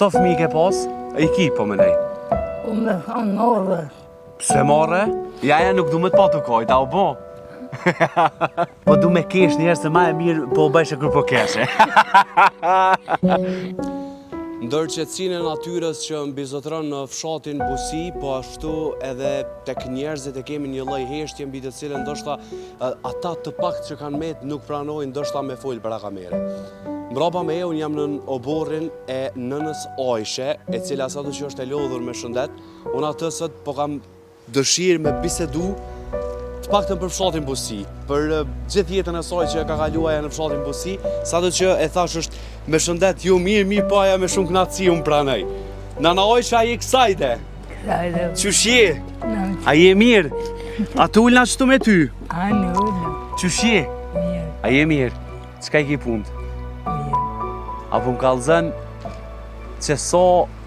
Sa fëmijë ke pas? I ki po më nej. Unë me thonë morë. Pse more? Jaja nuk du me të patu kojt, a u bo? Po du me kesh njerë se ma e mirë po bëjshë kërë po keshe. Ndër qetësinë e natyrës që mbizotron në fshatin Busi, po ashtu edhe tek njerëzit e kemi një lloj heshtje mbi të cilën ndoshta ata të pakt që kanë met nuk pranojnë ndoshta me fol para kamere. Mbrapa me unë jam në oborrin e nënës Ajshe, e cila sado që është e lodhur me shëndet. Unë atë sot po kam dëshirë me bisedu të paktën për fshatin Busi, për gjithë jetën e saj që ka kaluar në fshatin Busi, sado që e thash është me shëndet ju mirë paja me shumë knatësi unë pranoj. Nana Ajshe, a je kësajte? Kësajte. Qysh je? A je mirë? A të ullna qëtu me ty? A në ullna. Qysh je? Mirë. A je mirë? Qka i ki punt? Mirë. Apo më kalëzën që so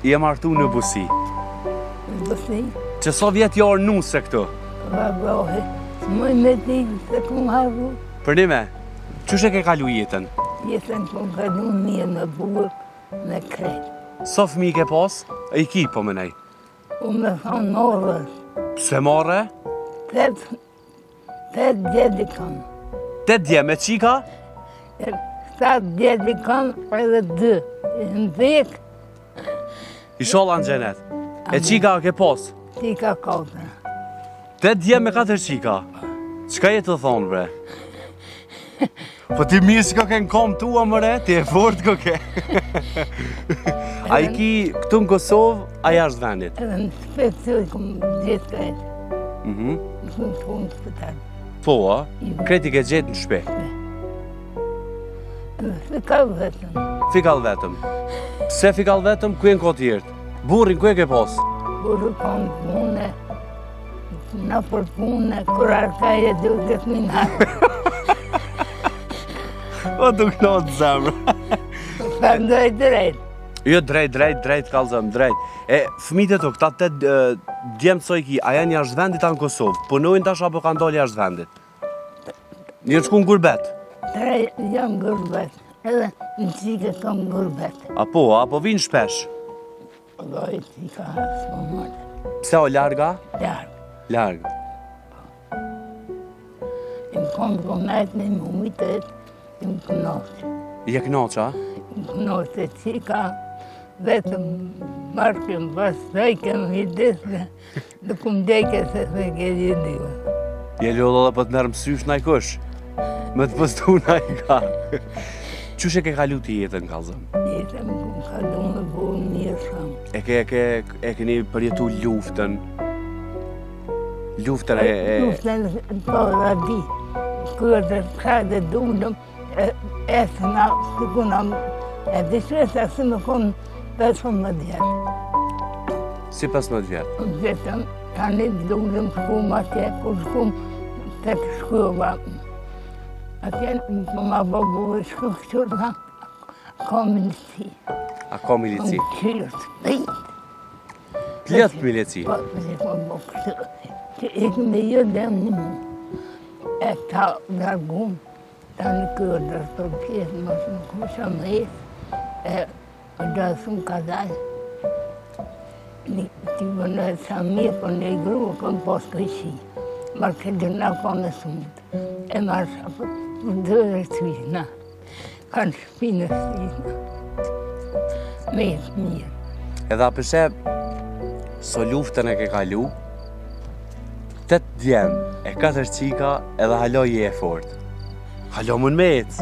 je martu në Busi? Në Busi? Që so vjetë jarë nuse këtu? Vagohi. Mëj me ti se këmë haru. Për nime, qysh e ke kalu jetën? Jetën këmë kalu mirë me burë, me kretë. Sa fëmijë ke pas? I ki po më nej. Unë me thonë morë. Pse more? 8 djedi kam. 8 dje me qika? 7 djedi kam edhe 2. Në vek, I sholla në gjenet. E qika ke pas? qika 4. 8 dje me 4 qika. Qka je të thonë, bre? Po ti mirë s'ka ke në kom tua, mëre? Ti e fort ko ke. A i ki këtu në Kosovë, a jashtë vendit? Edhe në shpecë këmë gjithë kretë. Mhm. Në këmë punë shpetarë. Po, a? Kreti ke gjetë në shpe. Edhe fikal vetëm. Fikal vetëm. Pse fikal vetëm, ku e në kotë jirtë? Burrin, ku e ke pas? Burë kam pune. Në për pune, kur arka e duke të minarë. O, du knotë zemrë. Përndoj drejt. Jo, drejt, kalzëm, drejt. E, fëmijët e to, këta 8 djemë të sojki, a janë jashtë vendit a në Kosovë? Punojnë tash apo kanë dollë jashtë vendit? Njërë shku në gurbet? Drejt, jam gurbet. Edhe në qike kam gurbet. Apo vinë shpesh? Doj qika së mëllë. Pse o larga? Larë. Largë. Im kom komet në mumitet, im kënoqë. Je knoqa? Im kënoqë qika, vetëm markëm pas dhejkem hidesme, dhe kum dhejke se se ke gjithive. Je lullo dhe për të nërë mësysh në i kush? Me të pëstu në i ka. Qysh e ke kalu ti jetën, kalzëm? Jetëm kum kalu me burë mirë shumë. E keni përjetu luftën? Luftën e... Luftën po dhe di. Kërë të kajtë dulëm, e sëna, së kunam, e dishvesa së më konë 15 vjetë. Si 15 vjetë? Vetëm, tani dulëm shkum atje, kur shkum të të shkuva. Atje ma bëbë shku këqyrë, ka milici. A ka milici? Këqyrë të pëjtë. Plët milici? Po, që ka bëbë kështu. Që ikë me jo dhe më. E ta dargun, ta në kërë dërë pjesë, më shumë kusha më jesë, e dërë shumë ka dalë. Ti bënë e sa mirë, për në i grua, për posë këshi. Marë që dërna ka me sumët. E marë sa për dërë të vishna. Kanë shpinë të vishna. Me jetë mirë. Edhe apëse, so luftën e ke kalu, 8 djemë, e 4 qika, edhe halo je e fort. Halo mund me ecë.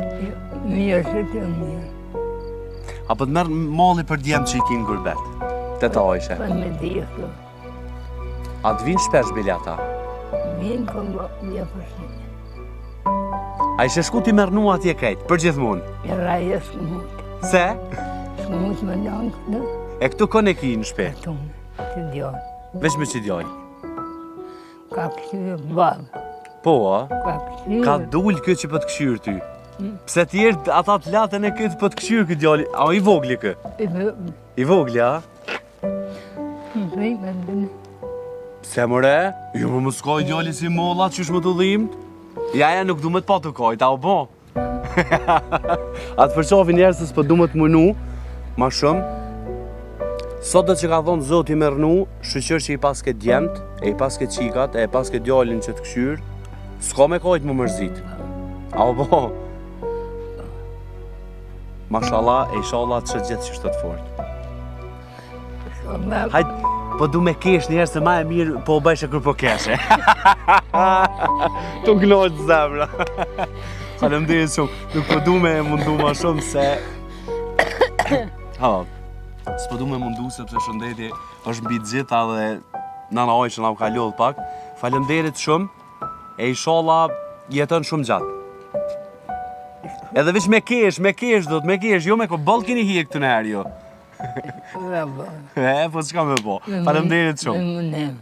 Mirë që të mirë. Apo të merë mali për djemë që i ki në gurbet? Të ta Ajshe. Për me dhjë A të vinë shpesh biljata? vinë këmë një përshinje. A ishe shku ti mernu atje krejt, për gjithmonë? E raje s'mut. Se? S'mut me nëngë këtë. E këtu kënë e ki në shpe? Tunë, që djojë. Vesh me që djoj? Ka këshirë babë. Po, a? Ka këshirë. Ka dullë këtë që për të këshyrë ty. Pse tjerë ata të latën e këtë për të këshyrë këtë djali? A i vogli kë? I vogli, a? Në dhime. Pse mëre? Jo më skoj djali si molla që shmë të dhimt? Jaja nuk du me të pa të kojt, a o bo? Atë përqofi njerës se s'pë du me të mënu, ma shumë, Sot dhe që ka thonë Zoti me rnu, shqyqër që i paske djemt, e i paske qikat, e i paske djallin që të këshyr, s'ka me kajtë më mërzit. Apo po? Mashallah, e inshallah që gjithë që shtë të fort. Hajt, po du me kesh njerë se ma e mirë, po bëjshë kërë po keshe. Tu gnojtë zemra. Faleminderit shumë, nuk po du me mundu ma shumë se... S'po du me mundu sepse shëndeti është mbi gjitha dhe nana oj që na u ka lodh pak. Faleminderit shumë, e inshallah jeton shumë gjatë. Edhe veç me kesh do të me kesh, jo me ko ball keni hije këtu në herë jo. Po çka me po. Faleminderit shumë.